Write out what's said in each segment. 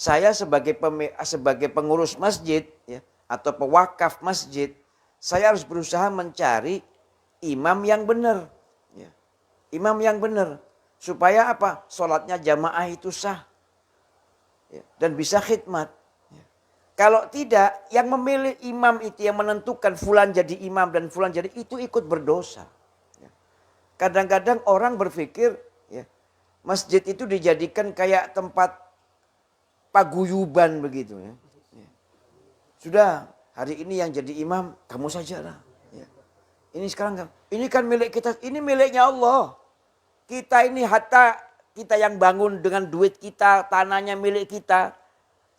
Saya sebagai pengurus masjid ya, atau pewakaf masjid, saya harus berusaha mencari imam yang benar. Ya. Imam yang benar. Supaya apa? Sholatnya jamaah itu sah. Ya. Dan bisa khidmat. Ya. Kalau tidak, yang memilih imam itu yang menentukan fulan jadi imam dan fulan jadi itu ikut berdosa. Ya. Kadang-kadang orang berpikir ya, masjid itu dijadikan kayak tempat paguyuban begitu ya. Sudah hari ini yang jadi imam kamu sajalah. Ya. Ini sekarang ini kan milik kita, ini miliknya Allah. Kita ini hatta kita yang bangun dengan duit kita, tanahnya milik kita.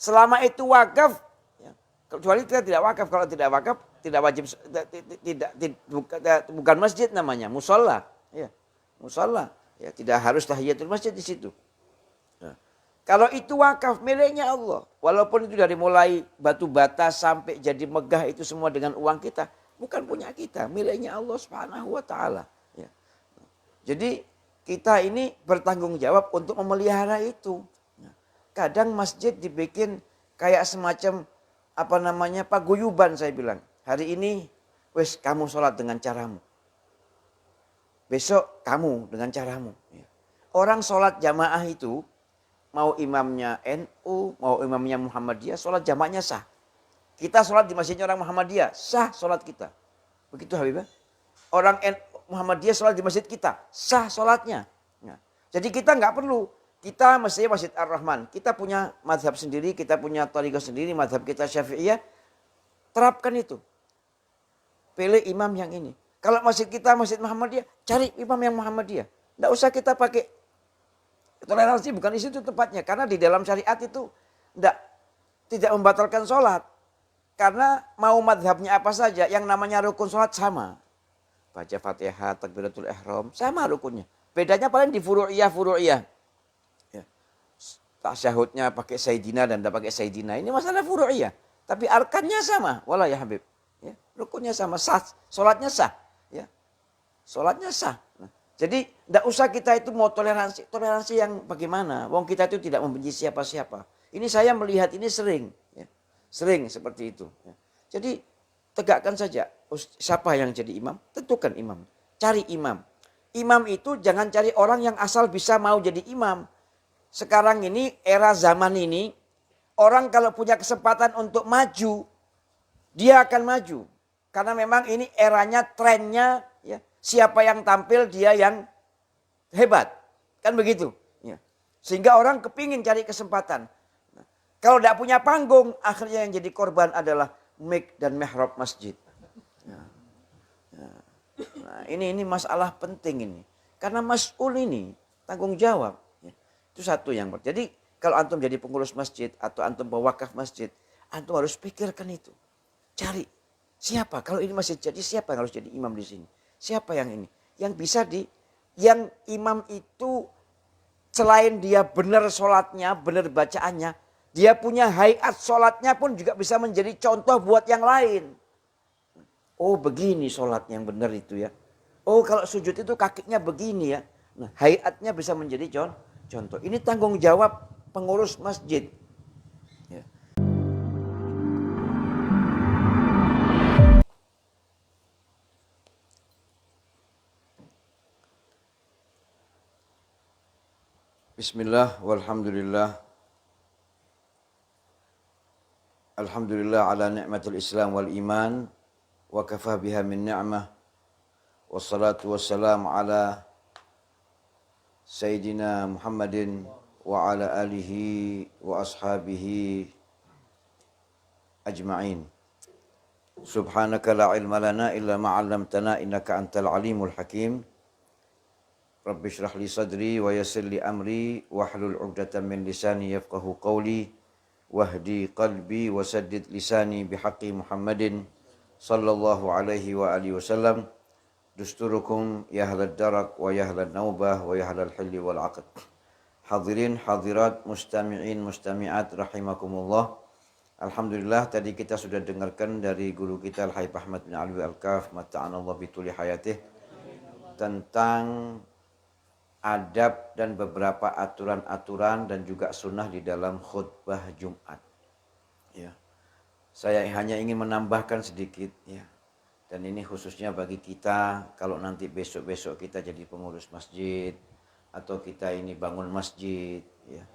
Selama itu wakaf, ya. Kecuali kita tidak wakaf. Kalau tidak wakaf tidak wajib, bukan masjid namanya, musola. Ya. Musola, ya tidak harus tahiyatul masjid di situ. Kalau itu wakaf miliknya Allah. Walaupun itu dari mulai batu bata sampai jadi megah itu semua dengan uang kita. Bukan punya kita. Miliknya Allah Subhanahu wa ta'ala. Ya. Jadi kita ini bertanggung jawab untuk memelihara itu. Kadang masjid dibikin kayak semacam paguyuban saya bilang. Hari ini wes kamu sholat dengan caramu. Besok kamu dengan caramu. Ya. Orang sholat jamaah itu mau imamnya NU, mau imamnya Muhammadiyah, sholat jamaknya sah. Kita sholat di masjidnya orang Muhammadiyah, sah sholat kita. Begitu Habibah. Orang Muhammadiyah sholat di masjid kita, sah sholatnya. Nah, jadi kita nggak perlu, kita mestinya Masjid Ar-Rahman. Kita punya madhab sendiri, kita punya thariqah sendiri, madhab kita Syafi'iyah. Terapkan itu. Pilih imam yang ini. Kalau masjid kita Masjid Muhammadiyah, cari imam yang Muhammadiyah. Nggak usah kita pakai toleransi, bukan di situ tempatnya. Karena di dalam syariat itu tidak membatalkan sholat. Karena mau madhabnya apa saja, yang namanya rukun sholat sama. Baca Fatihah, takbiratul ihram, sama rukunnya. Bedanya paling di furu'iyah. Ya. Tasyahudnya pakai sayyidina dan tidak pakai sayyidina. Ini masalah furu'iyah. Tapi arkannya sama. Wallah ya Habib. Ya. Rukunnya sama, sah. Sholatnya sah. Ya. Sholatnya sah. Nah. Jadi tidak usah kita itu mau toleransi yang bagaimana. Wong kita itu tidak membenci siapa-siapa. Ini saya melihat ini sering. Ya. Sering seperti itu. Ya. Jadi tegakkan saja. Siapa yang jadi imam? Tentukan imam. Cari imam. Imam itu jangan cari orang yang asal bisa mau jadi imam. Sekarang ini era zaman ini. Orang kalau punya kesempatan untuk maju. Dia akan maju. Karena memang ini eranya, trennya. Ya. Siapa yang tampil dia yang hebat. Kan begitu. Ya. Sehingga orang kepingin cari kesempatan. Nah, kalau tidak punya panggung, akhirnya yang jadi korban adalah mik dan mihrab masjid. Ya. Ya. Nah, ini masalah penting ini. Karena mas'ul ini tanggung jawab. Ya. Itu satu yang jadi kalau antum jadi pengurus masjid atau antum pewakaf masjid, antum harus pikirkan itu. Cari siapa kalau ini masjid jadi siapa yang harus jadi imam di sini? Siapa yang ini? Yang bisa yang imam itu selain dia benar sholatnya, benar bacaannya, dia punya hayat sholatnya pun juga bisa menjadi contoh buat yang lain. Oh begini sholat yang benar itu ya. Oh kalau sujud itu kakinya begini ya. Nah hayatnya bisa menjadi contoh. Ini tanggung jawab pengurus masjid. Ya. Bismillah walhamdulillah. Alhamdulillah ala ni'matul Islam wal iman wa kafah biha min ni'mah. Wassalatu wassalamu ala Sayyidina Muhammadin wa ala alihi wa ashabihi ajma'in. Subhanaka la ilma lana illa ma 'allamtana innaka antal alimul hakim. Rabbi shrah li sadri wa yassir li amri wahlul 'uqdatam min lisani yafqahu qawli wahdi qalbi wa saddid lisani bihaqqi Muhammadin sallallahu alaihi wa alihi wasallam. Dusturukum ya ahlad darak wa ya ahlad naubah wa ya ahlal hilli wal 'aqd. Hadirin hadirat mustami'in mustami'at rahimakumullah. Alhamdulillah tadi kita sudah dengarkan dari guru kita Al-Habib Ahmad bin Alwi Al-Kaf mata'anallah bituli hayatih tentang adab dan beberapa aturan-aturan dan juga sunnah di dalam khutbah Jumat. Ya. Saya hanya ingin menambahkan sedikit ya. Dan ini khususnya bagi kita kalau nanti besok-besok kita jadi pengurus masjid atau kita ini bangun masjid ya.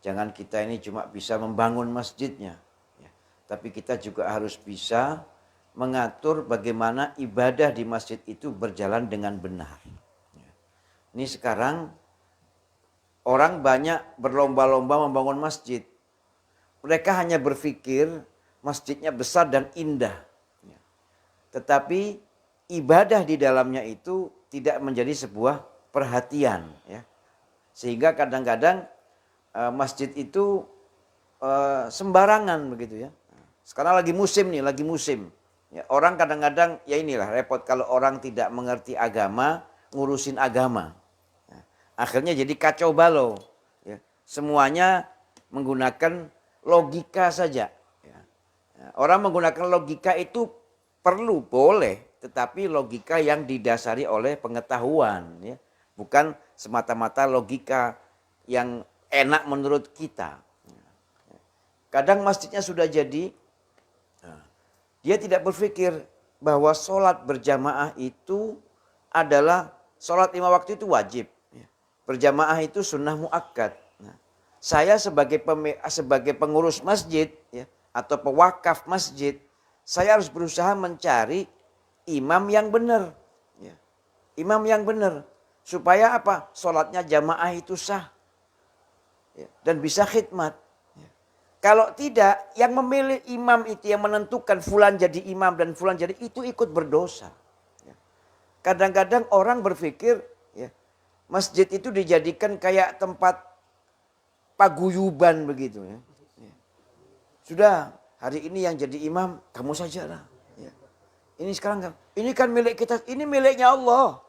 Jangan kita ini cuma bisa membangun masjidnya ya. Tapi kita juga harus bisa mengatur bagaimana ibadah di masjid itu berjalan dengan benar. Ya. Ini sekarang orang banyak berlomba-lomba membangun masjid. Mereka hanya berpikir masjidnya besar dan indah. Tetapi ibadah di dalamnya itu tidak menjadi sebuah perhatian. Ya. Sehingga kadang-kadang masjid itu sembarangan begitu ya. Sekarang lagi musim nih, lagi musim. Ya, orang kadang-kadang ya inilah repot kalau orang tidak mengerti agama, ngurusin agama. Ya. Akhirnya jadi kacau balau. Ya. Semuanya menggunakan logika saja. Ya. Orang menggunakan logika itu perlu, boleh, tetapi logika yang didasari oleh pengetahuan, ya. Bukan semata-mata logika yang enak menurut kita. Kadang masjidnya sudah jadi, dia tidak berpikir bahwa sholat berjamaah itu adalah, sholat 5 waktu itu wajib. Berjamaah itu sunnah muakkad. Saya sebagai pengurus masjid ya, atau pewakaf masjid, saya harus berusaha mencari imam yang benar. Ya. Imam yang benar. Supaya apa? Sholatnya jamaah itu sah. Ya. Dan bisa khidmat. Ya. Kalau tidak, yang memilih imam itu, yang menentukan fulan jadi imam dan fulan jadi, itu ikut berdosa. Ya. Kadang-kadang orang berpikir ya, masjid itu dijadikan kayak tempat paguyuban begitu. Ya. Ya. Sudah. Hari ini yang jadi imam kamu sajalah. Ya. Ini sekarang ini kan milik kita, ini miliknya Allah.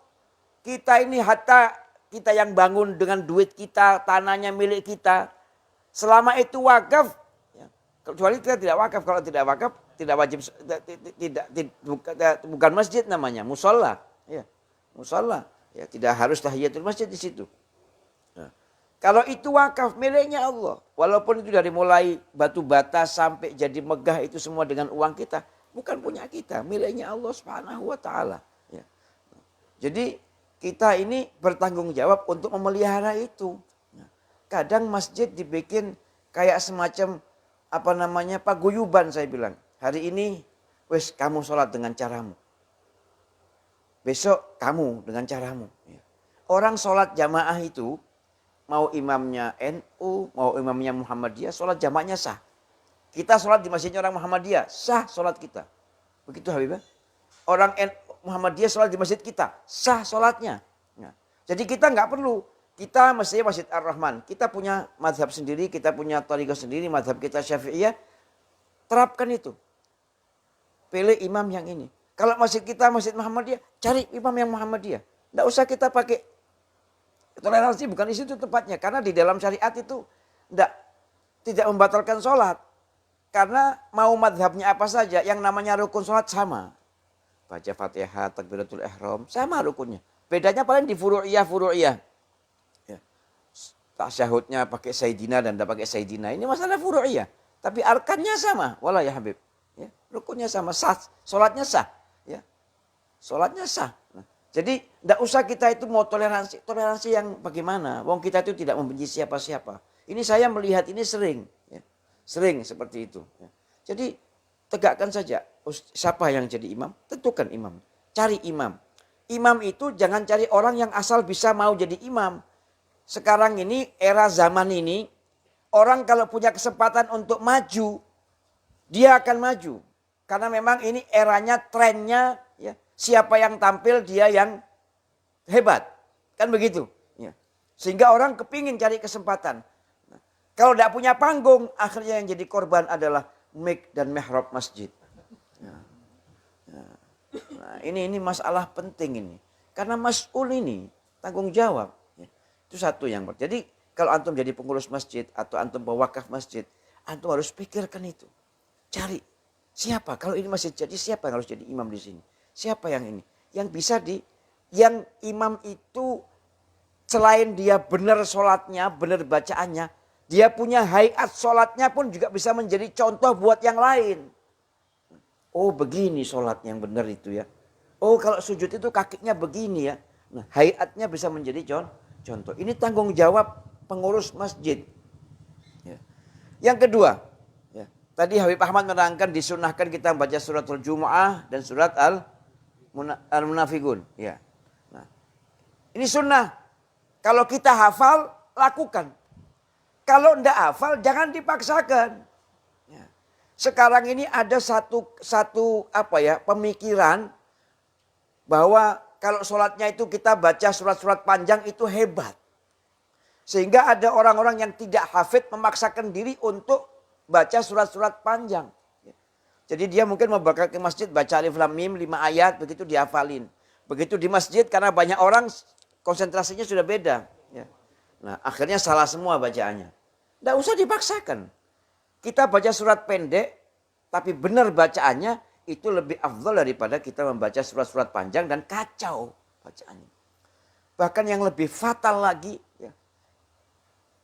Kita ini hatta kita yang bangun dengan duit kita, tanahnya milik kita. Selama itu wakaf, ya. Kecuali kita tidak wakaf. Kalau tidak wakaf, tidak wajib, bukan masjid namanya, musola. Ya. Musola, ya, tidak harus tahiyatul masjid di situ. Kalau itu wakaf miliknya Allah. Walaupun itu dari mulai batu bata sampai jadi megah itu semua dengan uang kita. Bukan punya kita. Miliknya Allah Subhanahu wa ta'ala. Ya. Jadi kita ini bertanggung jawab untuk memelihara itu. Kadang masjid dibikin kayak semacam paguyuban saya bilang. Hari ini wes kamu sholat dengan caramu. Besok kamu dengan caramu. Ya. Orang sholat jamaah itu, mau imamnya NU, mau imamnya Muhammadiyah, sholat jamaknya sah. Kita sholat di masjidnya orang Muhammadiyah, sah sholat kita. Begitu Habibah. Orang Muhammadiyah sholat di masjid kita, sah sholatnya. Nah, jadi kita nggak perlu, kita mestinya Masjid Ar-Rahman. Kita punya madhab sendiri, kita punya thariqah sendiri, madhab kita Syafi'iyah. Terapkan itu. Pilih imam yang ini. Kalau masjid kita Masjid Muhammadiyah, cari imam yang Muhammadiyah. Nggak usah kita pakai toleransi, bukan di situ tempatnya. Karena di dalam syariat itu tidak membatalkan sholat. Karena mau madhabnya apa saja, yang namanya rukun sholat sama. Baca Fatihah, takbiratul ihram, sama rukunnya. Bedanya paling di furu'iyah. Ya. Tasyahudnya pakai sayyidina dan tidak pakai sayyidina. Ini masalah furu'iyah. Tapi arkannya sama. Wallah ya Habib. Ya. Rukunnya sama, sah. Sholatnya sah. Ya. Sholatnya sah. Jadi tidak usah kita itu mau toleransi yang bagaimana. Wong kita itu tidak membenci siapa-siapa. Ini saya melihat ini sering. Ya. Sering seperti itu. Ya. Jadi tegakkan saja. Siapa yang jadi imam? Tentukan imam. Cari imam. Imam itu jangan cari orang yang asal bisa mau jadi imam. Sekarang ini, era zaman ini, orang kalau punya kesempatan untuk maju, dia akan maju. Karena memang ini eranya, trennya, ya. Siapa yang tampil dia yang hebat. Kan begitu. Ya. Sehingga orang kepingin cari kesempatan. Nah, kalau tidak punya panggung, akhirnya yang jadi korban adalah mik dan mihrab masjid. Ya. Ya. Nah, ini masalah penting ini. Karena mas'ul ini tanggung jawab. Ya. Itu satu yang jadi kalau antum jadi pengurus masjid atau antum pewakaf masjid, antum harus pikirkan itu. Cari siapa kalau ini masjid jadi siapa yang harus jadi imam di sini? Siapa yang ini? Yang bisa yang imam itu selain dia benar sholatnya, benar bacaannya, dia punya hayat sholatnya pun juga bisa menjadi contoh buat yang lain. Oh begini sholat yang benar itu ya. Oh kalau sujud itu kakinya begini ya. Nah hayatnya bisa menjadi contoh. Ini tanggung jawab pengurus masjid. Ya. Yang kedua, ya, tadi Habib Ahmad menerangkan disunahkan kita membaca suratul Jumu'ah dan surat Al-Munafiqun. Ya. Nah, ini sunnah. Kalau kita hafal, lakukan. Kalau tidak hafal, jangan dipaksakan. Ya. Sekarang ini ada satu pemikiran bahwa kalau sholatnya itu kita baca surat-surat panjang itu hebat. Sehingga ada orang-orang yang tidak hafid memaksakan diri untuk baca surat-surat panjang. Jadi dia mungkin mau bakal ke masjid baca Alif Lam Mim 5 ayat begitu dihafalin. Begitu di masjid karena banyak orang konsentrasinya sudah beda. Nah akhirnya salah semua bacaannya. Tidak usah dipaksakan. Kita baca surat pendek tapi benar bacaannya itu lebih afdal daripada kita membaca surat-surat panjang dan kacau bacaannya. Bahkan yang lebih fatal lagi, ya,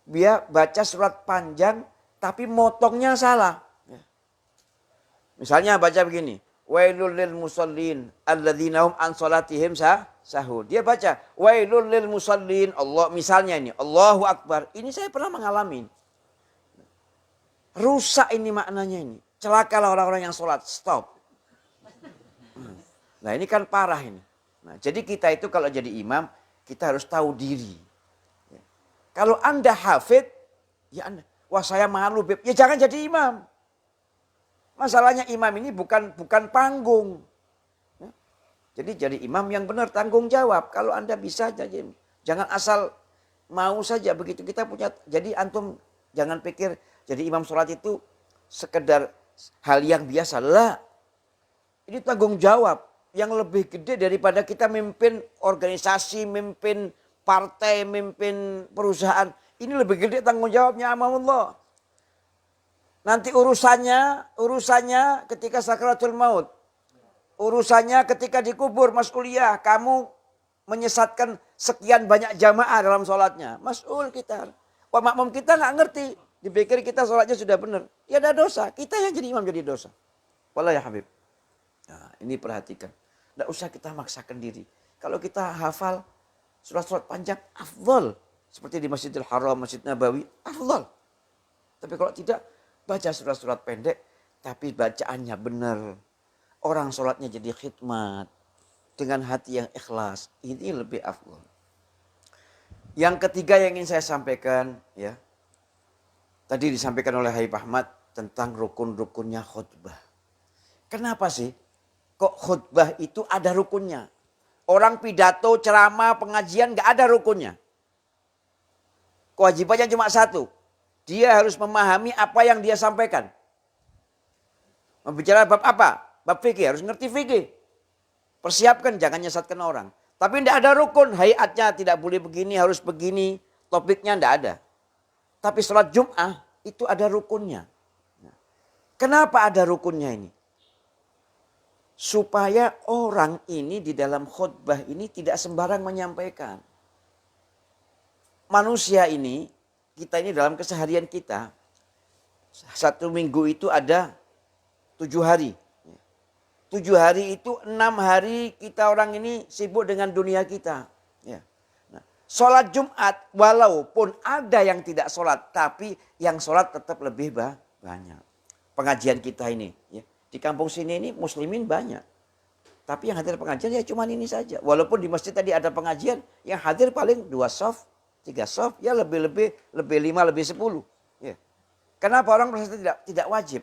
dia baca surat panjang tapi motongnya salah. Ya. Misalnya baca begini, wailul lil musallin alladzina hum an salatihim sahur. Dia baca wailul lil musallin, Allah misalnya ini, Allahu Akbar. Ini saya pernah mengalami. Rusak ini maknanya ini. Celakalah orang-orang yang sholat, stop. Nah ini kan parah ini. Nah, jadi kita itu kalau jadi imam, kita harus tahu diri. Ya. Kalau Anda hafid, ya Anda, wah saya malu Beb. Ya jangan jadi imam. Masalahnya imam ini bukan panggung. Ya. Jadi jadi imam yang benar, tanggung jawab. Kalau Anda bisa, jadi, jangan asal mau saja begitu. Kita punya, jadi antum jangan pikir jadi imam sholat itu sekedar hal yang biasa. Lah, ini tanggung jawab. Yang lebih gede daripada kita memimpin organisasi, memimpin partai, memimpin perusahaan. Ini lebih gede tanggung jawabnya amamullah. Nanti urusannya ketika sakaratul maut. Urusannya ketika dikubur, mas'uliyah. Kamu menyesatkan sekian banyak jamaah dalam sholatnya. Mas'ul kita. Wah makmum kita nggak ngerti. Dipikir kita sholatnya sudah benar. Ya ada dosa. Kita yang jadi imam jadi dosa. Wallah ya Habib. Nah, ini perhatikan. Tidak usah kita maksakan diri. Kalau kita hafal surat-surat panjang, afdal. Seperti di Masjidil Haram, Masjid Nabawi, afdal. Tapi kalau tidak, baca surat-surat pendek, tapi bacaannya benar. Orang sholatnya jadi khidmat. Dengan hati yang ikhlas. Ini lebih afdal. Yang ketiga yang ingin saya sampaikan, ya. Tadi disampaikan oleh Habib Ahmad tentang rukun-rukunnya khutbah. Kenapa sih? Kok khutbah itu ada rukunnya? Orang pidato, ceramah, pengajian gak ada rukunnya. Kewajibannya cuma satu. Dia harus memahami apa yang dia sampaikan. Membicara bab apa? Bab fikih, harus ngerti fikih. Persiapkan, jangan nyesatkan orang. Tapi tidak ada rukun, hayatnya tidak boleh begini, harus begini. Topiknya tidak ada. Tapi sholat Jum'ah itu ada rukunnya. Kenapa ada rukunnya ini? Supaya orang ini di dalam khutbah ini tidak sembarang menyampaikan. Manusia ini, kita ini dalam keseharian kita, 1 minggu itu ada 7 hari. 7 hari itu 6 hari kita orang ini sibuk dengan dunia kita. Ya. Nah, sholat Jumat walaupun ada yang tidak sholat, tapi yang sholat tetap lebih banyak. Pengajian kita ini, ya. Di kampung sini ini muslimin banyak. Tapi yang hadir pengajian ya cuma ini saja. Walaupun di masjid tadi ada pengajian, yang hadir paling 2 soft, 3 soft, ya lebih 5, lebih 10. Ya. Kenapa orang merasa tidak wajib?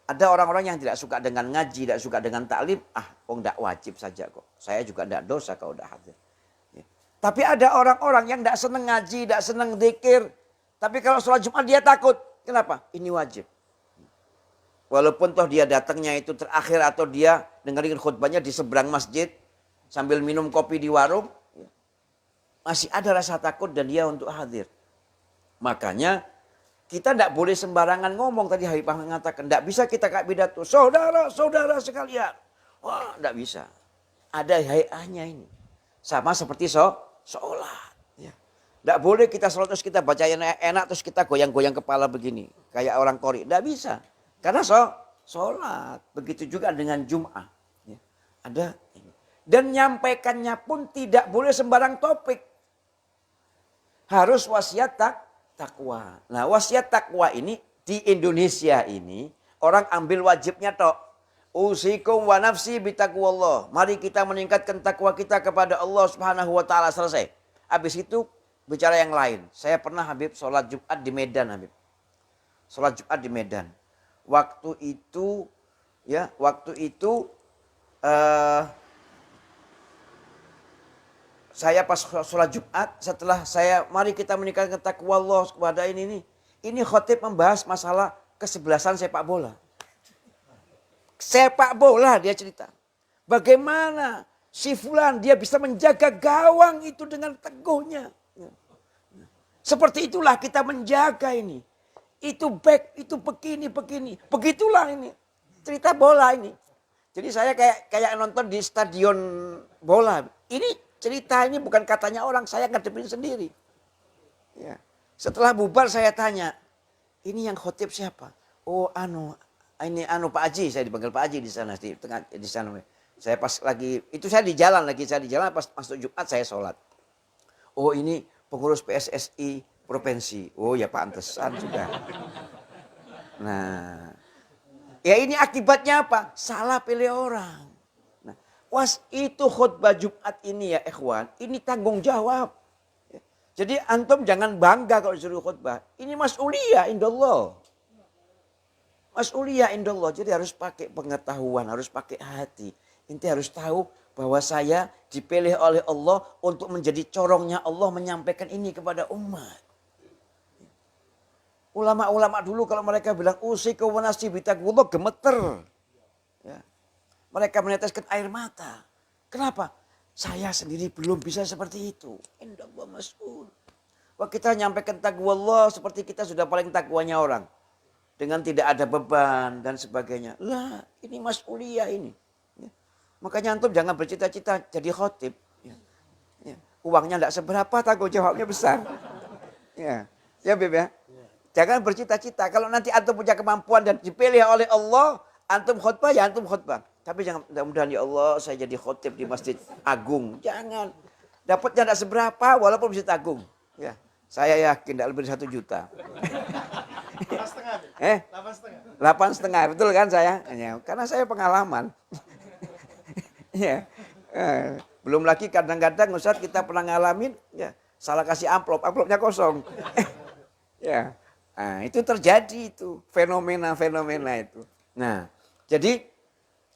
Ada orang-orang yang tidak suka dengan ngaji, tidak suka dengan taklim. Tidak wajib saja kok. Saya juga tidak dosa kalau tidak hadir. Ya. Tapi ada orang-orang yang tidak senang ngaji, tidak senang zikir. Tapi kalau sholat Jumat dia takut. Kenapa? Ini wajib. Walaupun toh dia datangnya itu terakhir atau dia dengerin khutbahnya di seberang masjid sambil minum kopi di warung, masih ada rasa takut dan dia untuk hadir. Makanya kita tidak boleh sembarangan ngomong. Tadi Habib Ahmad mengatakan tidak bisa kita kayak pidato, saudara-saudara sekalian. Wah, tidak bisa. Ada hayahnya ini. Sama seperti sholat. Ya. Tidak boleh kita sholat terus kita baca yang enak terus kita goyang-goyang kepala begini. Kayak orang qori. Tidak bisa. Karena sholat. Begitu juga dengan Jum'ah. Ya. Ada ini. Dan nyampaikannya pun tidak boleh sembarang topik. Harus wasiat takwa. Nah wasiat takwa ini di Indonesia ini orang ambil wajibnya tok. Usikum wa nafsi bitaqwallah. Mari kita meningkatkan takwa kita kepada Allah Subhanahu wa taala, selesai. Habis itu bicara yang lain. Saya pernah Habib sholat Jumat di Medan Habib. Sholat Jumat di Medan. Waktu itu saya pas sholat Jumat, setelah saya mari kita meningkatkan takwa Allah kepada ini khotib membahas masalah kesebelasan sepak bola. Sepak bola dia cerita. Bagaimana si Fulan dia bisa menjaga gawang itu dengan teguhnya. Seperti itulah kita menjaga ini. Itu back, itu begini. Begitulah ini. Cerita bola ini. Jadi saya kayak nonton di stadion bola. Ini cerita ini bukan katanya orang, saya ngadepin sendiri. Ya. Setelah bubar saya tanya, ini yang khotib siapa? Oh ini Pak Haji, saya dipanggil Pak Haji di sana di sana. Saya pas lagi itu saya di jalan pas masuk Jumat saya sholat. Oh ini pengurus PSSI provinsi. Oh ya pantesan sudah. Nah, ya ini akibatnya apa? Salah pilih orang. Nah, itu khutbah Jumat ini ya ikhwan, ini tanggung jawab. Jadi antum jangan bangga kalau disuruh khutbah. Ini mas'uliyah indallah. Mas'uliyah indallah. Jadi harus pakai pengetahuan, harus pakai hati. Inti harus tahu bahwa saya dipilih oleh Allah untuk menjadi corongnya Allah menyampaikan ini kepada umat. Ulama-ulama dulu kalau mereka bilang usiku wa nafsi bitaqwallah gemeter. Ya. Mereka meneteskan air mata. Kenapa? Saya sendiri belum bisa seperti itu. Indallah mas'ul. Wah kita nyampaikan taqwallah seperti kita sudah paling takwanya orang. Dengan tidak ada beban dan sebagainya. Lah ini mas'uliyah ini. Ya. Makanya antum jangan bercita-cita jadi khotib. Ya. Ya. Uangnya tidak seberapa, tanggung jawabnya besar. Ya, ya Beb ya. Jangan bercita-cita. Kalau nanti antum punya kemampuan dan dipilih oleh Allah, antum khutbah ya antum khutbah. Tapi jangan mudah-mudahan ya Allah saya jadi khotib di Masjid Agung. Jangan. Dapatnya tidak seberapa walaupun Masjid Agung. Ya. Saya yakin tidak lebih dari 1 juta. 8,5. Betul kan saya? Ya, karena saya pengalaman. Ya. Belum lagi kadang-kadang Ustaz kita pernah ngalamin ya, salah kasih amplopnya kosong. Ya. Nah, itu terjadi itu, fenomena itu. Nah, jadi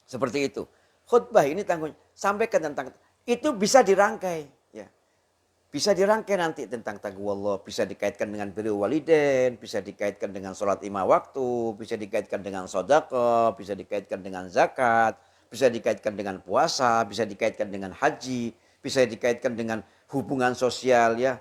seperti itu. Khutbah ini sampaikan tentang itu bisa dirangkai, ya. Bisa dirangkai nanti tentang taqwallah, bisa dikaitkan dengan birrul walidain, bisa dikaitkan dengan sholat 5 waktu, bisa dikaitkan dengan sedekah, bisa dikaitkan dengan zakat, bisa dikaitkan dengan puasa, bisa dikaitkan dengan haji, bisa dikaitkan dengan hubungan sosial ya.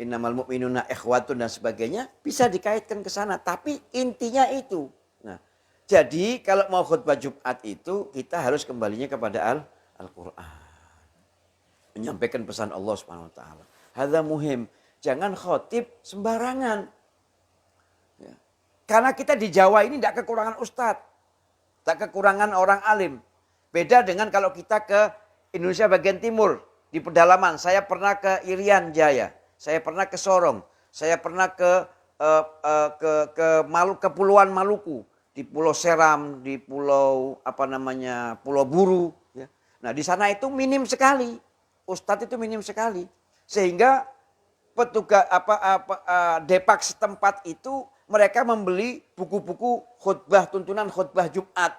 Innamal mu'minuna ikhwatun dan sebagainya bisa dikaitkan ke sana, tapi intinya itu. Nah, jadi kalau mau khutbah Jumat itu kita harus kembalinya kepada Al-Qur'an. Menyampaikan pesan Allah Subhanahu wa taala. Hadza muhim. Jangan khotib sembarangan. Ya. Karena kita di Jawa ini tidak kekurangan ustadz, tak kekurangan orang alim. Beda dengan kalau kita ke Indonesia bagian timur di pedalaman. Saya pernah ke Irian Jaya. Saya pernah ke Sorong, saya pernah ke Kepulauan Maluku, di Pulau Seram, di Pulau Pulau Buru. Ya. Nah di sana itu minim sekali, ustadz itu minim sekali, sehingga petugas depak setempat itu mereka membeli buku-buku khutbah, tuntunan khutbah Jumat,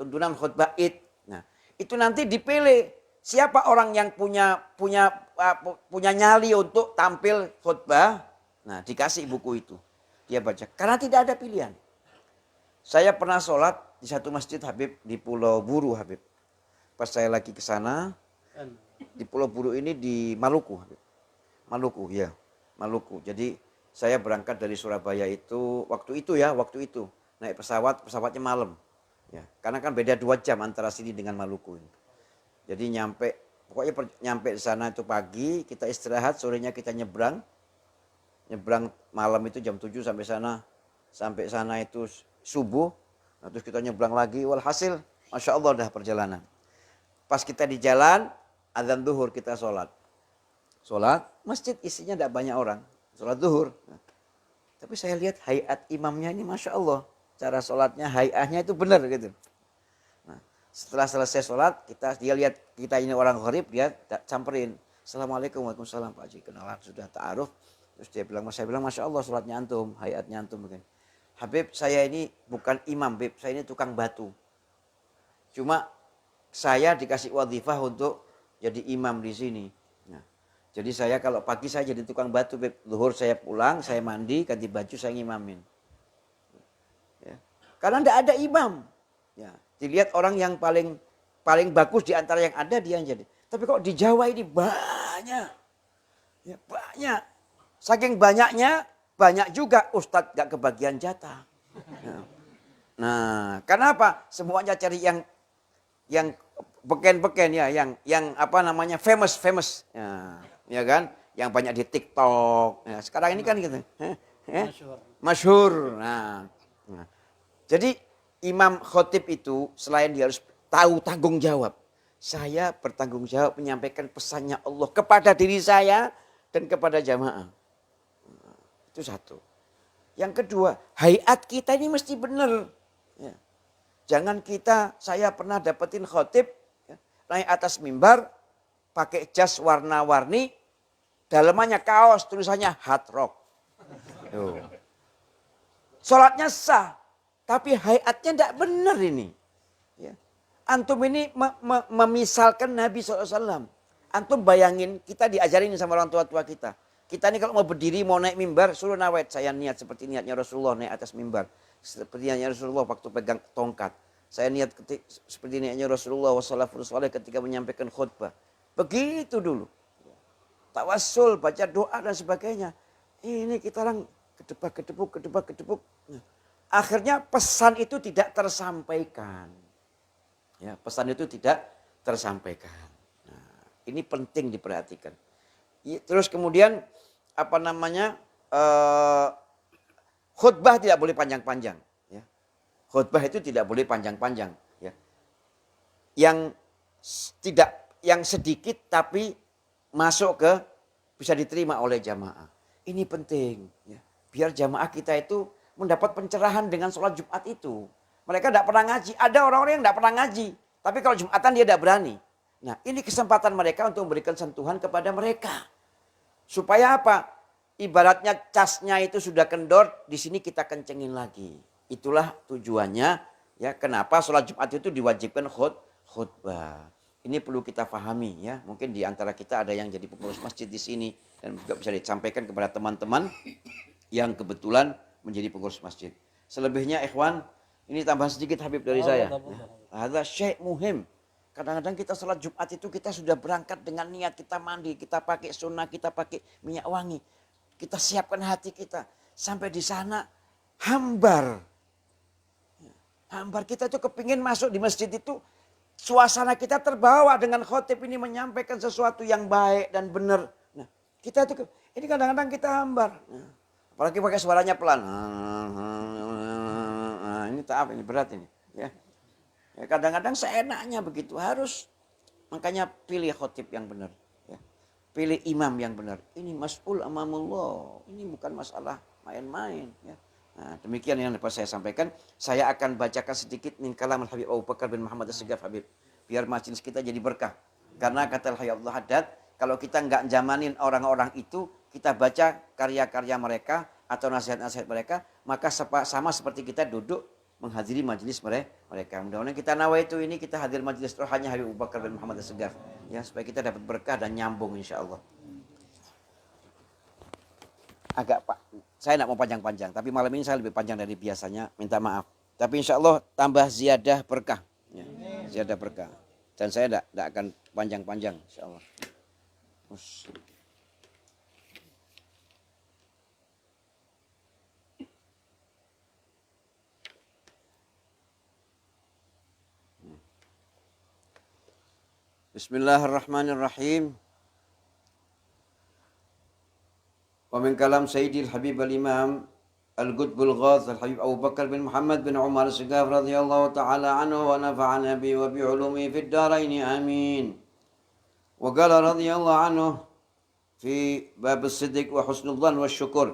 tuntunan khutbah Id. Nah itu nanti dipilih. Siapa orang yang punya nyali untuk tampil khutbah? Nah, dikasih buku itu. Dia baca. Karena tidak ada pilihan. Saya pernah sholat di satu masjid Habib di Pulau Buru Habib. Pas saya lagi ke sana, di Pulau Buru ini di Maluku Habib. Maluku ya, Maluku. Jadi saya berangkat dari Surabaya itu waktu itu. Naik pesawatnya malam. Ya, karena kan beda 2 jam antara sini dengan Maluku ini. Jadi nyampe di sana itu pagi, kita istirahat, sorenya kita nyebrang. nyebrang malam itu jam 7 sampai sana. Sampai sana itu subuh. Nah, terus kita nyebrang lagi. Walhasil, Masya Allah dah perjalanan. Pas kita di jalan, azan zuhur kita sholat. Sholat, masjid isinya tidak banyak orang. Sholat zuhur. Nah, tapi saya lihat hayat imamnya ini Masya Allah. Cara sholatnya, hayatnya itu benar gitu. Nah, setelah selesai sholat, dia lihat kita ini orang gharib, dia camperin. Assalamualaikum, waalaikumsalam Pak Haji. Kenalan, sudah ta'aruf. Terus dia bilang, saya bilang Masya Allah sholatnya antum, hayatnya antum. Begini. Habib, saya ini bukan imam, Habib. Saya ini tukang batu. Cuma saya dikasih wadhifah untuk jadi imam di sini. Nah, jadi saya kalau pagi saya jadi tukang batu, Beb. Zuhur saya pulang, saya mandi, ganti baju, saya ngimamin. Ya. Karena tidak ada imam. Ya. Dilihat orang yang paling bagus di antara yang ada, dia yang jadi. Tapi kok di Jawa ini banyak. Ya, banyak. Saking banyaknya, banyak juga ustadz gak kebagian jatah. Ya. Nah, kenapa? Semuanya cari yang beken-beken ya, yang apa namanya famous, ya kan, yang banyak di TikTok. Ya, sekarang ini kan gitu, masyhur. Nah, jadi imam khotib itu selain dia harus tahu tanggung jawab, saya bertanggung jawab menyampaikan pesannya Allah kepada diri saya dan kepada jamaah. Itu satu. Yang kedua, hayat kita ini mesti benar. Ya. Jangan saya pernah dapetin khotib, ya, naik atas mimbar, pakai jas warna-warni, dalamannya kaos, tulisannya hard rock. Tuh. Sholatnya sah, tapi hayatnya tidak benar ini. Ya. Antum ini memisalkan Nabi SAW. Antum bayangin, kita diajarin sama orang tua-tua kita. Kita ini kalau mau berdiri, mau naik mimbar, suruh nawait. Saya niat seperti niatnya Rasulullah naik atas mimbar. Seperti niatnya Rasulullah waktu pegang tongkat. Saya niat seperti niatnya Rasulullah SAW ketika menyampaikan khutbah. Begitu dulu. Tawassul, baca doa dan sebagainya. Ini kita orang kedebak. Nah, akhirnya pesan itu tidak tersampaikan. Ya, pesan itu tidak tersampaikan. Nah, ini penting diperhatikan. Terus kemudian khutbah tidak boleh panjang-panjang. Ya. Khutbah itu tidak boleh panjang-panjang. Ya. Yang sedikit tapi masuk bisa diterima oleh jamaah. Ini penting. Ya. Biar jamaah kita itu mendapat pencerahan dengan sholat Jumat itu. Mereka tidak pernah ngaji. Ada orang-orang yang tidak pernah ngaji. Tapi kalau Jumatan dia tidak berani. Nah, ini kesempatan mereka untuk memberikan sentuhan kepada mereka. Supaya apa? Ibaratnya casnya itu sudah kendor, di sini kita kencengin lagi. Itulah tujuannya, ya. Kenapa sholat Jumat itu diwajibkan khutbah. Ini perlu kita pahami, ya. Mungkin di antara kita ada yang jadi pengurus masjid di sini dan juga bisa disampaikan kepada teman-teman yang kebetulan menjadi pengurus masjid. Selebihnya, ikhwan, ini tambahan sedikit Habib dari saya. Ada syekh muhim. Kadang-kadang kita sholat Jumat itu kita sudah berangkat dengan niat kita mandi, kita pakai sunnah, kita pakai minyak wangi. Kita siapkan hati kita. Sampai di sana hambar. Hambar kita itu kepingin masuk di masjid itu. Suasana kita terbawa dengan khotib ini menyampaikan sesuatu yang baik dan benar. Nah, kita itu ini kadang-kadang kita hambar. Nah, apalagi pakai suaranya pelan. Nah, ini taaf, ini berat ini. Ya. Kadang-kadang seenaknya begitu, makanya pilih khotib yang benar, ya. Pilih imam yang benar. Ini mas'ul amamullah, ini bukan masalah main-main, ya. Nah, demikian yang dapat saya sampaikan. Saya akan bacakan sedikit min kalam Habib Abu Bakar bin Muhammad As-Segaf Habib, biar majelis kita jadi berkah. Karena kata Habib Abdul Haddad, kalau kita nggak jamanin orang-orang itu, kita baca karya-karya mereka atau nasihat-nasihat mereka, maka sama seperti kita duduk menghadiri majelis mereka. Mudah-mudahan kita nawaitu ini, kita hadir majelis rohanya Habib Abu Bakar bin Muhammad As-Segaf, ya, supaya kita dapat berkah dan nyambung insyaallah. Saya tidak mau panjang-panjang, tapi malam ini saya lebih panjang dari biasanya, minta maaf. Tapi insyaallah tambah ziyadah berkah, ya, ziyadah berkah. Dan saya tidak akan panjang-panjang insyaallah. Bismillahirrahmanirrahim. Wa ومن كلام سيدي الحبيب الإمام القطب الغاث الحبيب أبو بكر بن محمد بن عمر السقاف رضي الله تعالى عنه ونفعنا به وبعلومه في الدارين آمين. وقال رضي الله عنه في باب الصدق وحسن الظن والشكر،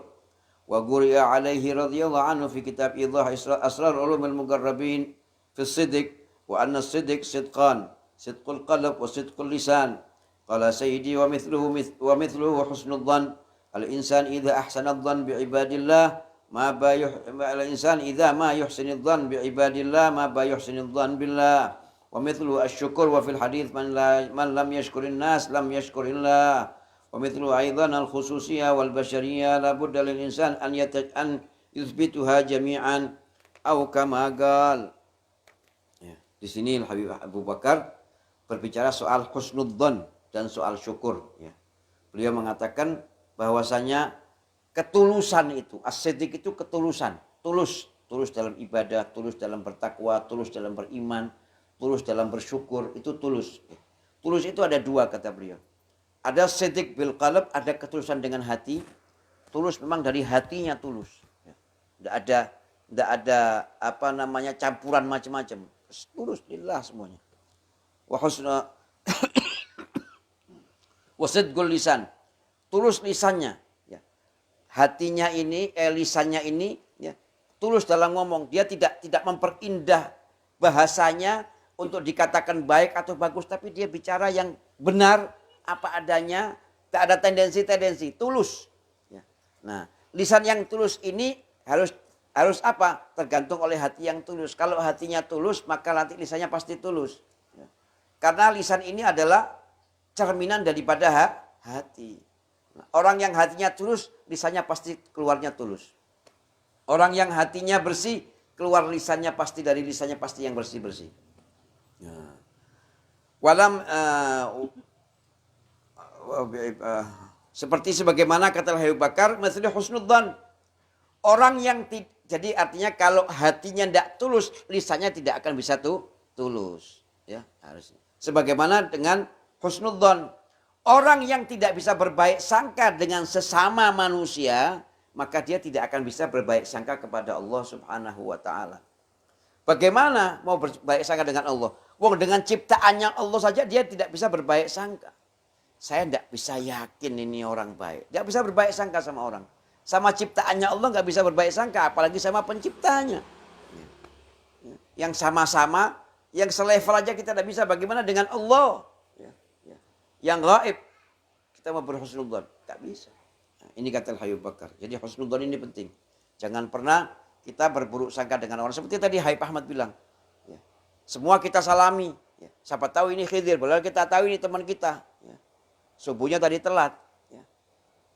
وقرئ عليه رضي الله عنه في كتاب إيضاح أسرار علوم المقربين في الصدق، وأن الصدق صدقان، صدق القلب وصدق اللسان. قال سيدي ومثله حسن الظن. الإنسان إذا أحسن الظن بعباد الله الإنسان إذا ما يحسن الظن بعباد الله ما يحسن الظن بالله. ومثله الشكر، وفي الحديث من لم يشكر الناس لم يشكر الله. ومثله أيضا الخصوصية والبشرية لا بد للإنسان أن يثبتها جميعا أو كما قال. Di sini Habib Abu Bakar berbicara soal husnudzon dan soal syukur. Beliau mengatakan bahwasanya ketulusan itu, as-siddiq itu ketulusan, tulus dalam ibadah, tulus dalam bertakwa, tulus dalam beriman, tulus dalam bersyukur, itu tulus. Tulus itu ada dua kata beliau. Ada siddiq bil qalb, ada ketulusan dengan hati. Tulus memang dari hatinya tulus. Tidak ada apa namanya campuran macam-macam. Tulus lillah semuanya. Wa husna wa sidqul lisan. Tulus lisannya, ya. Hatinya ini, lisannya ini, ya, tulus dalam ngomong. Dia tidak memperindah bahasanya untuk dikatakan baik atau bagus, tapi dia bicara yang benar apa adanya, tak ada tendensi, tulus. Ya. Nah, lisan yang tulus ini harus apa? Tergantung oleh hati yang tulus. Kalau hatinya tulus, maka nanti lisannya pasti tulus. Ya. Karena lisan ini adalah cerminan daripada hati. Orang yang hatinya tulus, lisannya pasti keluarnya tulus. Orang yang hatinya bersih, keluar lisannya pasti dari lisannya pasti yang bersih-bersih. Ya. Seperti sebagaimana kata Habib Bakar, maksudnya husnudzan. Orang yang jadi artinya kalau hatinya tidak tulus, lisannya tidak akan bisa tulus. Ya, harusnya. Sebagaimana dengan husnudzan. Orang yang tidak bisa berbaik sangka dengan sesama manusia, maka dia tidak akan bisa berbaik sangka kepada Allah Subhanahu wa taala. Bagaimana mau berbaik sangka dengan Allah? Wong dengan ciptaannya Allah saja dia tidak bisa berbaik sangka. Saya tidak bisa yakin ini orang baik. Tidak bisa berbaik sangka sama orang. Sama ciptaannya Allah nggak bisa berbaik sangka, apalagi sama penciptanya. Yang sama-sama, yang selevel aja kita tidak bisa. Bagaimana dengan Allah? Yang gaib, kita mau berhusnudzon, tak bisa. Nah, ini kata Habib Bakar. Jadi husnudzon ini penting. Jangan pernah kita berburuk sangka dengan orang. Seperti tadi Habib Ahmad bilang. Ya. Semua kita salami. Ya. Siapa tahu ini Khidir, padahal kita tahu ini teman kita. Ya. Subuhnya tadi telat. Ya.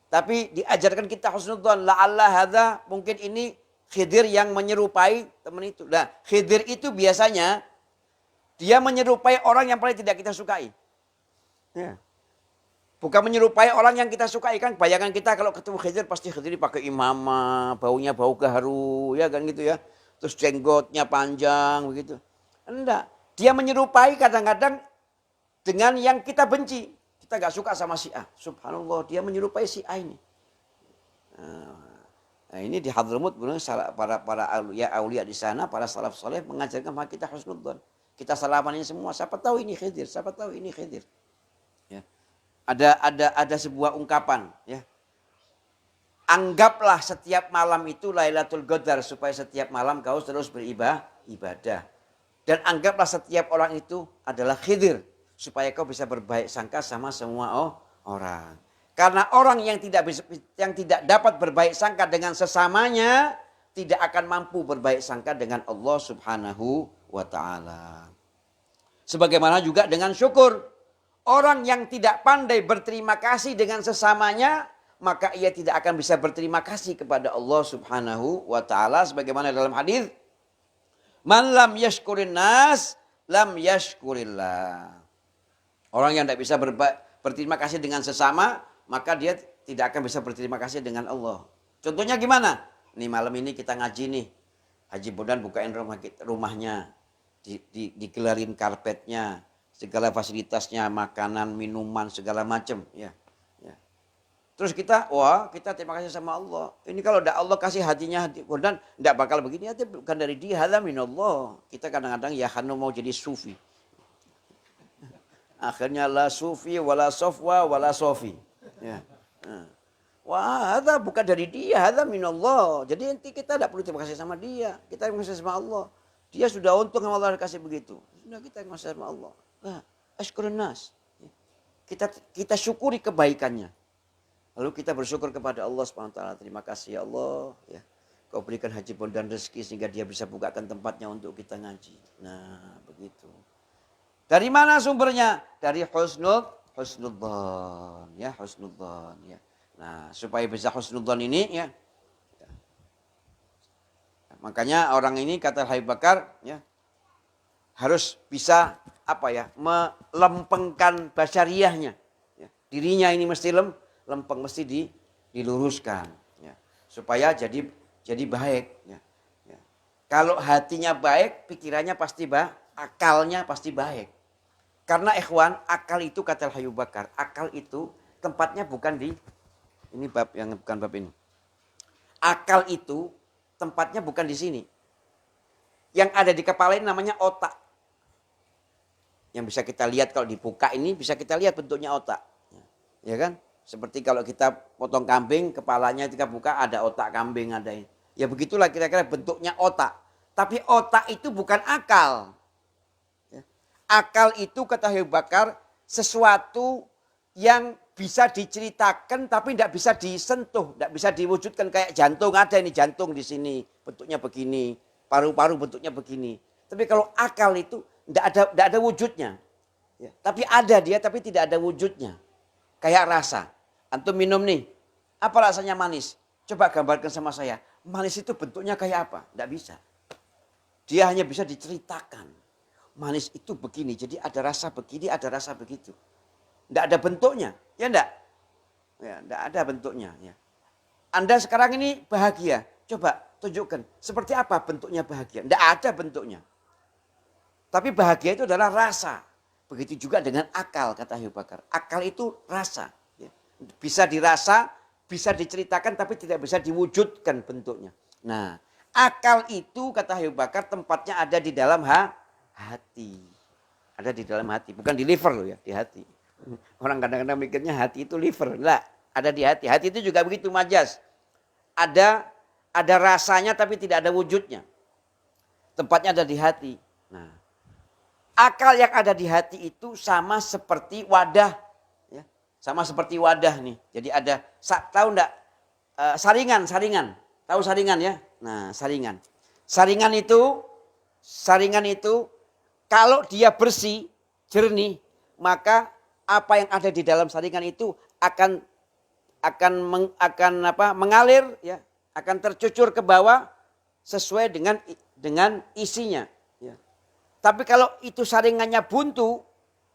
Tapi diajarkan kita husnudzon. La'alla hadza, mungkin ini Khidir yang menyerupai teman itu. Nah, Khidir itu biasanya dia menyerupai orang yang paling tidak kita sukai. Ya. Bukan menyerupai orang yang kita sukai, kan bayangan kita kalau ketemu Khidir pasti Khidir pakai imamah, baunya bau gaharu, ya kan gitu ya. Terus jenggotnya panjang begitu. Enggak, dia menyerupai kadang-kadang dengan yang kita benci. Kita gak suka sama si A. Subhanallah, dia menyerupai si A ini. Nah, ini di Hadramut para aulia di sana, para salaf saleh mengajarkan kepada kita husnudzon. Kita salaman ini semua, siapa tahu ini Khidir, siapa tahu ini Khidir. Ya. Ada sebuah ungkapan, ya. Anggaplah setiap malam itu Lailatul Qadar supaya setiap malam kau terus beribadah. Dan anggaplah setiap orang itu adalah Khidir supaya kau bisa berbaik sangka sama semua orang. Karena orang yang tidak dapat berbaik sangka dengan sesamanya tidak akan mampu berbaik sangka dengan Allah Subhanahu wa taala. Sebagaimana juga dengan syukur. Orang yang tidak pandai berterima kasih dengan sesamanya, maka ia tidak akan bisa berterima kasih kepada Allah Subhanahu wa taala sebagaimana dalam hadis, "Man lam yashkurin nas, lam yashkurillah." Orang yang tidak bisa berterima kasih dengan sesama, maka dia tidak akan bisa berterima kasih dengan Allah. Contohnya gimana? Nih malam ini kita ngaji nih. Haji Bondan bukain rumahnya, digelarin karpetnya, segala fasilitasnya, makanan, minuman, segala macam, ya. Terus kita terima kasih sama Allah. Ini kalau tidak Allah kasih hatinya hati dan tidak bakal begini, hati bukan dari dia, hadza minallah. Kita kadang-kadang ya Hanu mau jadi sufi. Akhirnya la sufi wala sofwa wala sofi. Ya. Wah, hadza bukan dari dia, hadza minallah. Jadi inti kita tidak perlu terima kasih sama dia. Kita terima kasih sama Allah. Dia sudah untung sama Allah kasih begitu. Sudah kita terima kasih sama Allah. Nah, ashkurun nas. Kita syukuri kebaikannya. Lalu kita bersyukur kepada Allah SWT. Terima kasih ya Allah. Ya. Kau berikan haji pun dan rezeki sehingga dia bisa bukakan tempatnya untuk kita ngaji. Nah begitu. Dari mana sumbernya? Dari husnudzon. Ya, husnudzon. Ya. Nah supaya bisa husnudzon ini ya. Makanya orang ini kata Habib Bakar ya, harus bisa melempengkan basyariahnya. Ya. Dirinya ini mesti lempeng, mesti diluruskan ya, supaya jadi baik ya. Ya. Kalau hatinya baik, pikirannya pasti baik, akalnya pasti baik. Karena ikhwan, akal itu kata Habib Bakar, akal itu tempatnya bukan di ini bab yang bukan bab ini. Akal itu tempatnya bukan di sini. Yang ada di kepala ini namanya otak. Yang bisa kita lihat kalau dibuka ini bisa kita lihat bentuknya otak. Ya kan? Seperti kalau kita potong kambing, kepalanya kita buka ada otak kambing, ada ini. Ya begitulah kira-kira bentuknya otak. Tapi otak itu bukan akal. Ya. Akal itu kata Habib Bakar sesuatu yang bisa diceritakan tapi tidak bisa disentuh, tidak bisa diwujudkan. Kayak jantung, ada ini jantung di sini, bentuknya begini, paru-paru bentuknya begini. Tapi kalau akal itu tidak ada wujudnya. Ya. Tapi ada dia tapi tidak ada wujudnya. Kayak rasa. Antum minum nih, apa rasanya manis? Coba gambarkan sama saya. Manis itu bentuknya kayak apa? Tidak bisa. Dia hanya bisa diceritakan. Manis itu begini, jadi ada rasa begini, ada rasa begitu. Tidak ada bentuknya, ya enggak? Ya, tidak ada bentuknya. Ya. Anda sekarang ini bahagia, coba tunjukkan. Seperti apa bentuknya bahagia? Tidak ada bentuknya. Tapi bahagia itu adalah rasa. Begitu juga dengan akal, kata Habib Bakar. Akal itu rasa. Bisa dirasa, bisa diceritakan tapi tidak bisa diwujudkan bentuknya. Nah, akal itu kata Habib Bakar tempatnya ada di dalam hati. Ada di dalam hati, bukan di liver loh ya, di hati. Orang kadang-kadang mikirnya hati itu liver. Enggak, ada di hati. Hati itu juga begitu majas. Ada rasanya tapi tidak ada wujudnya. Tempatnya ada di hati. Nah, akal yang ada di hati itu sama seperti wadah. Sama seperti wadah nih. Jadi ada, tahu enggak? Saringan. Tahu saringan ya? Nah, saringan. Saringan itu kalau dia bersih, jernih, maka apa yang ada di dalam saringan itu akan mengalir ya, akan tercucur ke bawah sesuai dengan isinya ya. Tapi kalau itu saringannya buntu,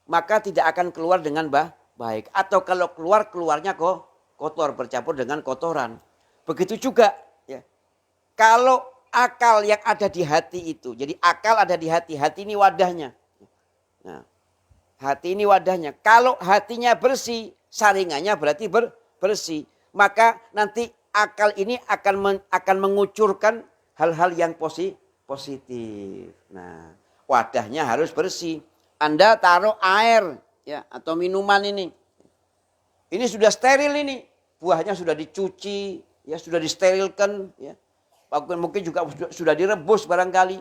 maka tidak akan keluar dengan baik. Atau kalau keluarnya kotor, bercampur dengan kotoran. Begitu juga ya. Kalau akal yang ada di hati itu, jadi akal ada di hati ini wadahnya. Nah, hati ini wadahnya. Kalau hatinya bersih, saringannya berarti bersih. Maka nanti akal ini akan mengucurkan hal-hal yang positif. Nah, wadahnya harus bersih. Anda taruh air ya atau minuman ini sudah steril, ini buahnya sudah dicuci ya, sudah disterilkan ya, mungkin juga sudah direbus barangkali,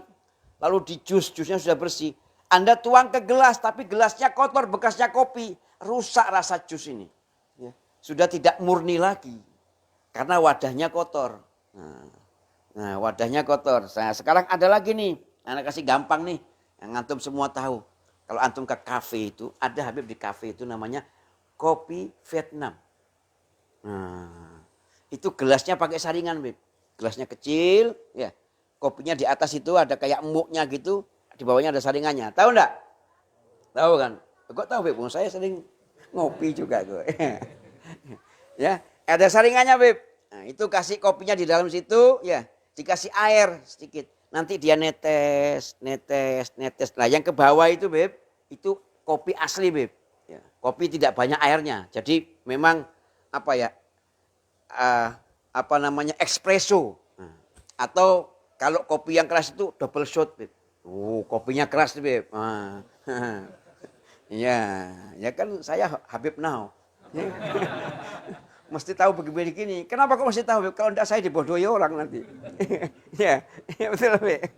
lalu di jusnya sudah bersih. Anda tuang ke gelas tapi gelasnya kotor, bekasnya kopi, rusak rasa jus ini ya. Sudah tidak murni lagi karena wadahnya kotor. Nah wadahnya kotor. Nah, sekarang ada lagi nih, anak kasih gampang nih yang antum semua tahu. Kalau antum ke kafe itu, ada Habib di kafe itu namanya kopi Vietnam. Nah, itu gelasnya pakai saringan, Habib. Gelasnya kecil, ya. Kopinya di atas itu ada kayak muknya gitu, di bawahnya ada saringannya. Tahu enggak? Tahu kan? Kok tahu, Habib? Saya sering ngopi juga gue. Ya, ada saringannya, Habib. Nah, itu kasih kopinya di dalam situ, ya. Dikasih air sedikit. Nanti dia netes. Nah yang ke bawah itu Beb, itu kopi asli Beb. Ya, kopi tidak banyak airnya. Jadi memang espresso. Atau kalau kopi yang keras itu double shot, Beb. Kopinya keras, Beb. Ya kan saya Habib now. Mesti tahu begini-begini. Kenapa kok mesti tahu, Beb? Kalau enggak saya dibodohi orang nanti. ya betul, Beb.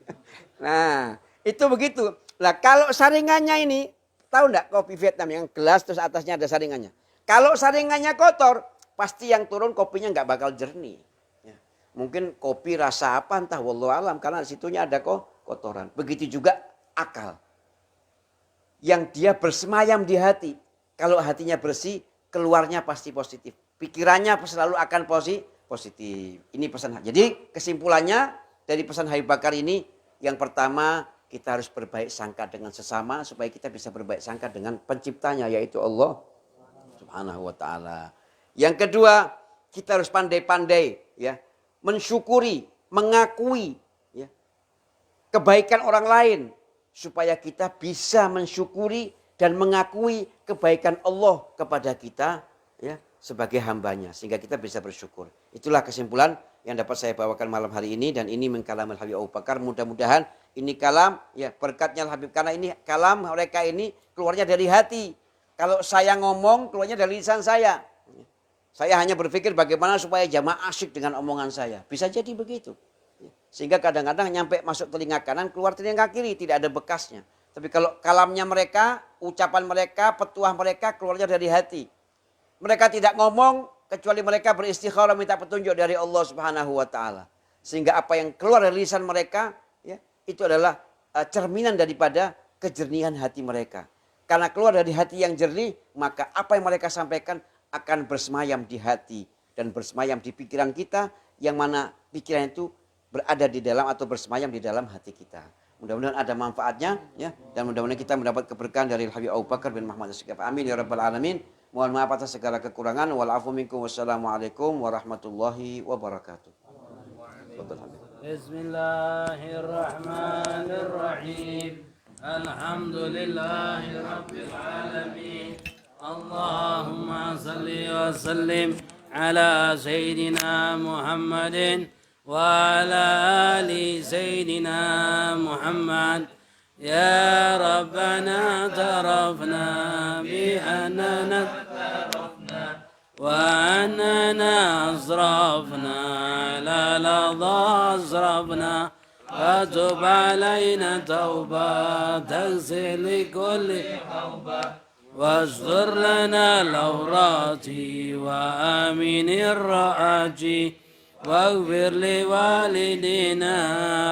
Nah, itu begitu. Lah kalau saringannya ini, tahu enggak kopi Vietnam yang gelas terus atasnya ada saringannya. Kalau saringannya kotor, pasti yang turun kopinya enggak bakal jernih. Ya. Mungkin kopi rasa apa entah wallahu alam karena di situnya ada kotoran. Begitu juga akal. Yang dia bersemayam di hati. Kalau hatinya bersih, keluarnya pasti positif. Pikirannya selalu akan positif. Ini pesan. Jadi kesimpulannya dari pesan Habib Bakar ini, yang pertama kita harus berbaik sangka dengan sesama supaya kita bisa berbaik sangka dengan penciptanya yaitu Allah Subhanahu wa taala. Yang kedua, kita harus pandai-pandai ya, mensyukuri, mengakui ya, kebaikan orang lain supaya kita bisa mensyukuri dan mengakui kebaikan Allah kepada kita ya sebagai hambanya sehingga kita bisa bersyukur. Itulah kesimpulan yang dapat saya bawakan malam hari ini dan ini mengkalam Habib Abu Bakar. Mudah-mudahan ini kalam ya berkatnya Habib karena ini kalam mereka ini keluarnya dari hati. Kalau saya ngomong keluarnya dari lisan saya. Saya hanya berpikir bagaimana supaya jamaah asyik dengan omongan saya. Bisa jadi begitu. Sehingga kadang-kadang nyampe masuk telinga kanan, keluar telinga kiri, tidak ada bekasnya. Tapi kalau kalamnya mereka, ucapan mereka, petuah mereka keluarnya dari hati. Mereka tidak ngomong kecuali mereka beristikharah minta petunjuk dari Allah Subhanahu wa taala. Sehingga apa yang keluar dari lisan mereka ya, itu adalah cerminan daripada kejernihan hati mereka. Karena keluar dari hati yang jernih, maka apa yang mereka sampaikan akan bersemayam di hati dan bersemayam di pikiran kita yang mana pikiran itu berada di dalam atau bersemayam di dalam hati kita. Mudah-mudahan ada manfaatnya ya dan mudah-mudahan kita mendapat keberkahan dari Habib Abu Bakar bin Muhammad As-Sigaf. Amin ya rabbal alamin. Mohon maaf atas segala kekurangan. Wal afu minkum wassalamualaikum warahmatullahi wabarakatuh. Bismillahirrahmanirrahim. Alhamdulillahi rabbil alamin. Allahumma salli wa sallim ala sayyidina Muhammadin وعلى آل سيدنا محمد يا ربنا اعترفنا بأننا وأننا أسرفنا لا لظى أسرفنا فتب علينا توبة تغسل كل حوبة واستر لنا العورات وآمن الرآجي واغفر لوالدينا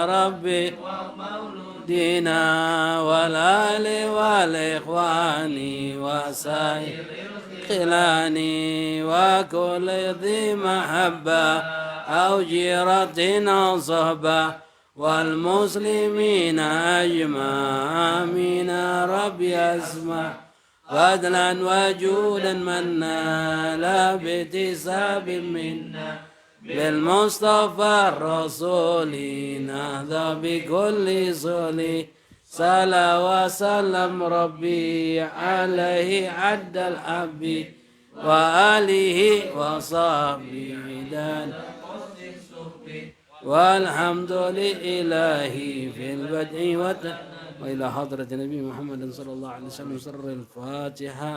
ربي ومولودينا والآل والإخوان وسائر الخلان وكل ذي محبة أو جيرة أو صحبة والمسلمين أجمع آمين ربي أسمع فضلا وجودا منا لا باكتساب منا بالمصطفى الرسول نهضى بكل صلي صلى وسلم ربي عليه عد الحب وآله وصحبه دان والحمد لله في البدء وإلى حضرة النبي محمد صلى الله عليه وسلم سر الفاتحة.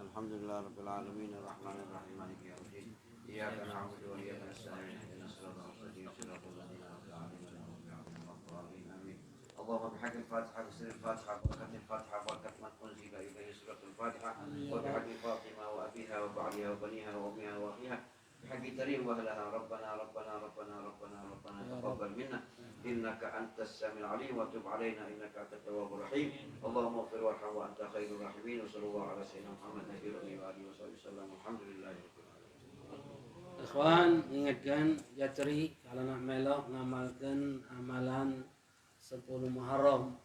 الحمد لله رب العالمين الرحمن الرحيم مالك يوم الدين إياك نعبد وإياك نستعين اهدنا الصراط المستقيم صراط الذين أنعمت عليهم غير المغضوب عليهم ولا الضالين آمين. اللهم بحق الفاتحة بسر الفاتحة وبركة الفاتحة وبركة من أنزل إليه سورة الفاتحة وبحق فاطمة وأبيها وبعلها وبنيها وأمها وأخيها بحق تريم وأهلها ربنا ربنا ربنا ربنا ربنا تقبل منا إنك أنت السميع العليم وتب علينا إنك أنت التواب الرحيم اللهم اغفر وارحم وأنت خير الراحمين وصلى الله على سيدنا محمد نبي الأمي وآله وصحبه وسلم والحمد لله رب العالمين. Ikhwan, ingatkan Jatri kalau nak melok ngamalkan amalan 10 Muharram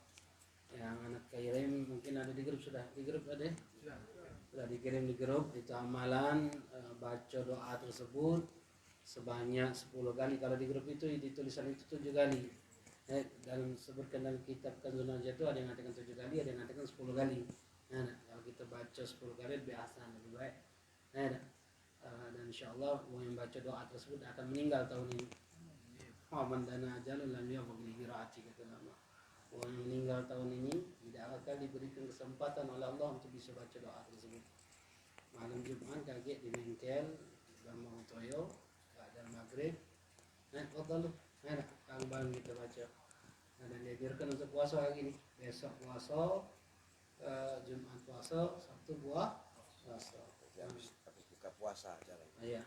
yang anak kirim mungkin ada di grup ada sudah dikirim di grup itu amalan baca doa tersebut sebanyak 10 kali. Kalau di grup itu di tulisan itu 7 kali. Dalam sebutkan dalam kitab Kanzul Najah itu ada yang mengatakan 7 kali, ada yang mengatakan 10 kali. Nah, kalau kita baca 10 kali lebih hasan, lebih baik. Nah, Dan insya Allah yang baca doa tersebut akan meninggal tahun ini. Man dana ajalun lam yabghi li qiraati kata Allah. Orang yang meninggal tahun ini tidak akan diberikan kesempatan oleh Allah untuk bisa baca doa tersebut. Malam Jumat kaget di bengkel Bambang Toyo ada maghrib. Fadal kang bang kita baca. Dan diajarkan untuk puasa lagi nih. Besok puasa, Jumat puasa, Sabtu puasa. Habis buka puasa acaranya. Iya.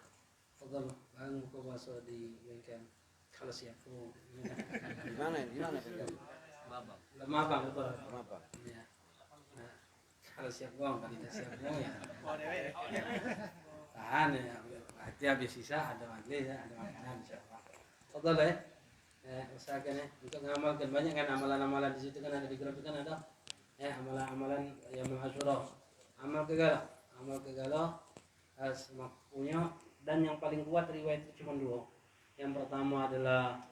Fadal bang buka puasa di bengkel. Kalau siap tuh. Gimana bengkel? Mabang betul. Kenapa? Iya. Nah, kalau siap gong, kalau tidak siap gong ya. Tahan ya. Berarti habis sisa ada majelis ya, ada makanan insyaallah. Betul ya. Usahakan ya untuk mengamalkan banyak kan amalan-amalan di situ kan ada di grup kan ada. Amalan-amalan yang Asyura. Amal kegalah punya dan yang paling kuat riwayat itu cuma dua. Yang pertama adalah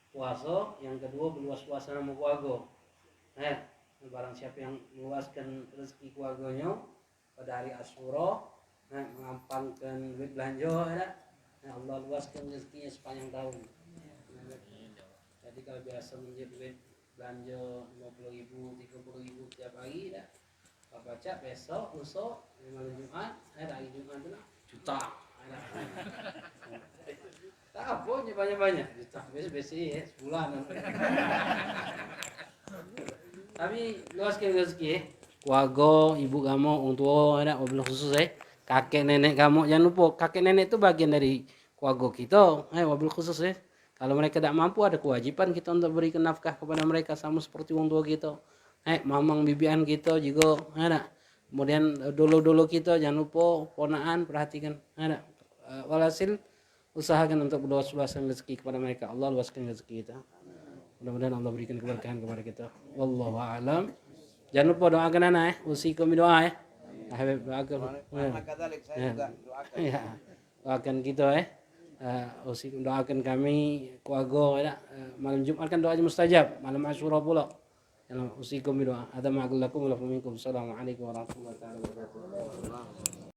puasa, yang kedua berluas puasa nama keluarga. Barang siapa yang meluaskan rezeki keluarganya pada hari Asyura, mengampangkan duit belanja, Allah luaskan rezekinya sepanjang tahun. Jadi kalau biasa menjadi duit belanja 50.000, 30.000 tiap hari, baca besok, lusa, malam Jumat, hari Jumat itu juta. Tak apa, banyak-banyak. Juta, biasa-biasa ya, sebulan. Tapi luaskan rezeki ya. Keluarga, ibu kamu, orang tua, ada mobil khusus ya. Kakek nenek kamu, jangan lupa. Kakek nenek itu bagian dari keluarga kita. Mobil khusus ya. Kalau mereka tidak mampu, ada kewajiban kita untuk berikan nafkah kepada mereka sama seperti orang tua kita. Mamang bibian kita juga ada. Kemudian dulu-dulu kita jangan lupa ponaan perhatikan ada. Walhasil usahakan untuk luaskan rezeki kepada mereka. Allah luaskan rezeki kita. Mudah-mudahan Allah berikan keberkahan kepada kita. Wallahu a'lam. Jangan lupa doakan anak usikum doa Habib doakan. Saya juga doakan. Ya. Doakan kita usikum doakan kami keluarga malam Jumat kan doanya mustajab, malam Asyura pula. Usikum doa. Ada ma'allakum wa lakum minkum. Assalamualaikum warahmatullahi wabarakatuh.